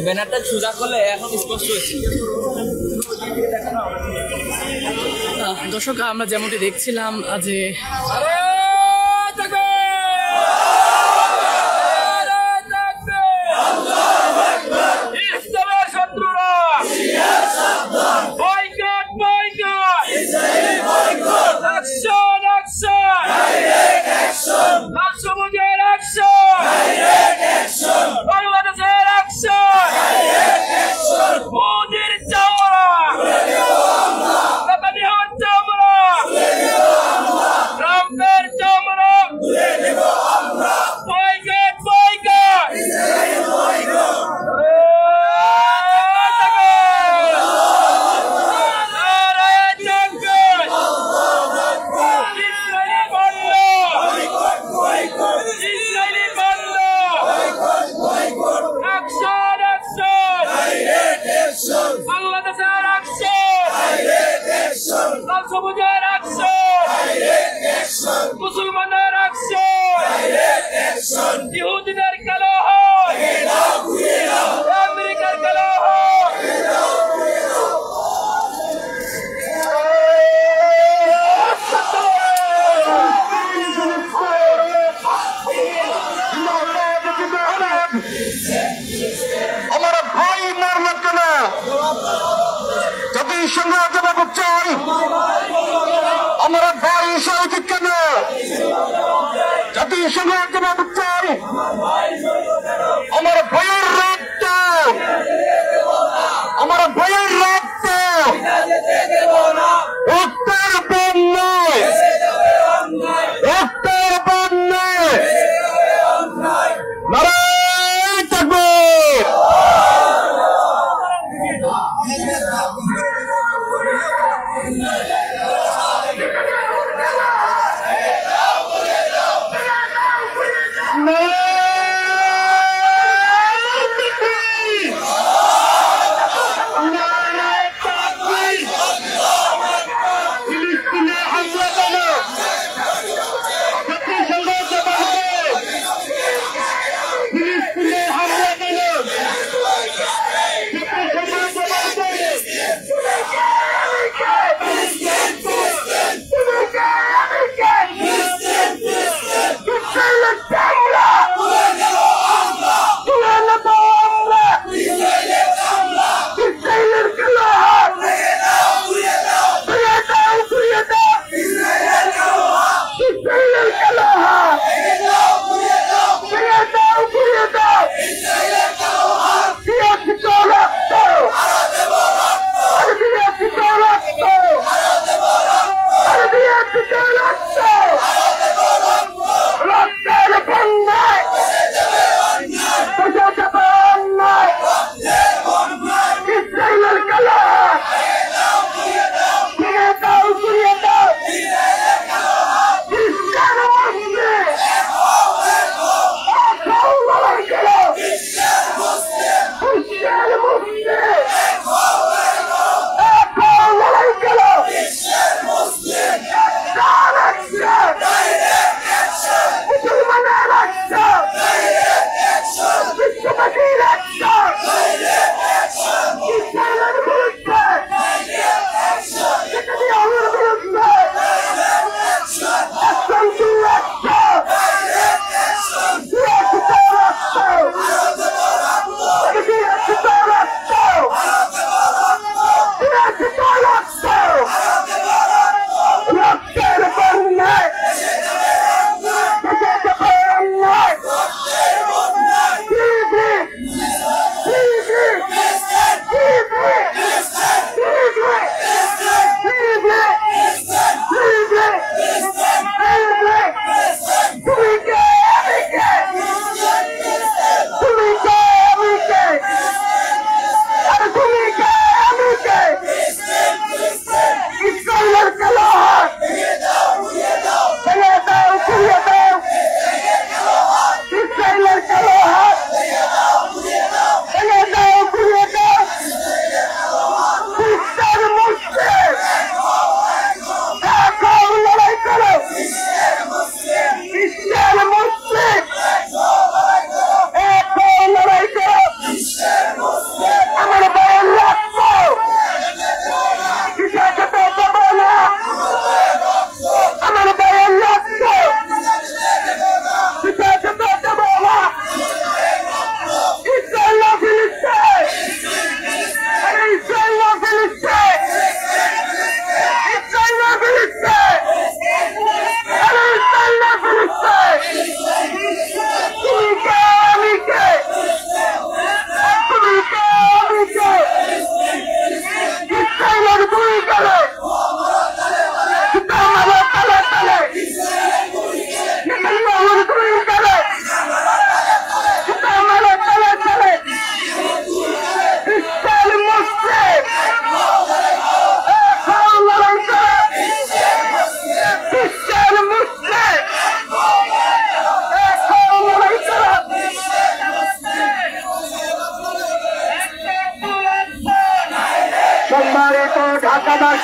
ব্যানারটা সোজা করলে এখন স্পষ্ট হচ্ছে। দর্শক, আমরা যেমনটি দেখছিলাম যে মুসলমানের অ্যাকশন, ইহুদিদের কালো হয়, আমেরিকার কালো হয়। আমার ভাই মরল কেন? জাতিসংঘ জবাব চাই। আমার ভাই শহীদ কেন? জাতিসংঘ জবাব চাই। আমার ভাইয়ের রক্ত, আমার ভাইয়ের রক্ত রক্তের বন্যায়, রক্তের বন্যায় নারায়ে তাকবীর। নারায়ে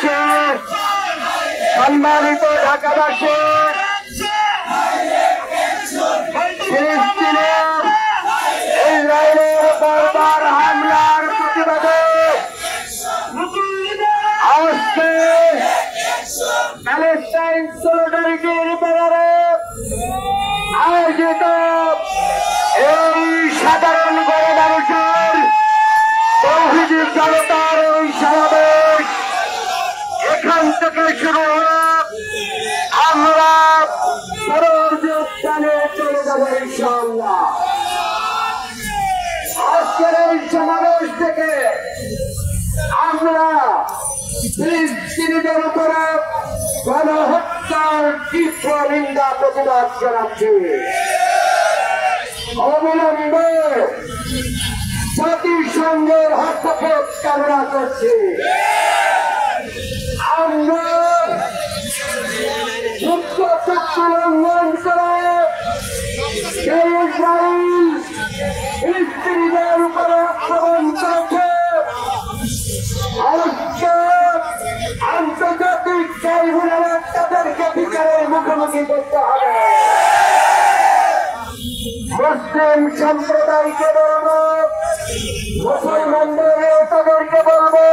ঢাকাবাসী, সম্মানিত ঢাকাবাসী, ফিলিস্তিনের ইসরায়েলের বারবার হামলার প্রতিবাদে আজকে প্যালেস্টাইন সলিডারিটির ব্যানারে আয়োজিত এই সাধারণ গণমানুষের তৌহিদি জনতার এই সমাবেশ এখান থেকে শুরু হয়ে আমরা পরবর্তী স্থানে চলে যাবো ইনশাআল্লাহ। আজকের এই সমাবেশ থেকে আমরা ফিলিস্তিনিদের উপরে গণহত্যার তীব্র নিন্দা প্রতিবাদ জানাচ্ছি। অবিলম্বে জাতিসংঘের হস্তক্ষেপ কামনা করছি। আমরা যুদ্ধ চুক্তি লঙ্ঘন করে সেই ইসরায়েল ফিলিস্তিনিদের উপরে আক্রমণ করেছে। আন্তর্জাতিক ট্রাইব্যুনালে তাদেরকে বিচারের মুখোমুখি করতে হবে। মুসলিম সম্প্রদায়কে বলবো, মুসলমানদের তাদেরকে বলবো,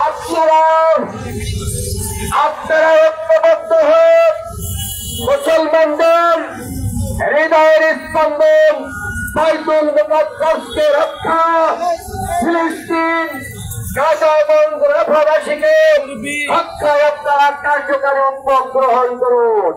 আপনারা ঐক্যবদ্ধ হয়ে মুসলমানদের হৃদয়ের স্পন্দন বাইতুল মুকাদ্দাসকে রক্ষা, ফিলিস্তিন গাজা এবং রাফাবাসীকে রক্ষায় আপনারা কার্যকারী উদ্যোগ গ্রহণ করুন।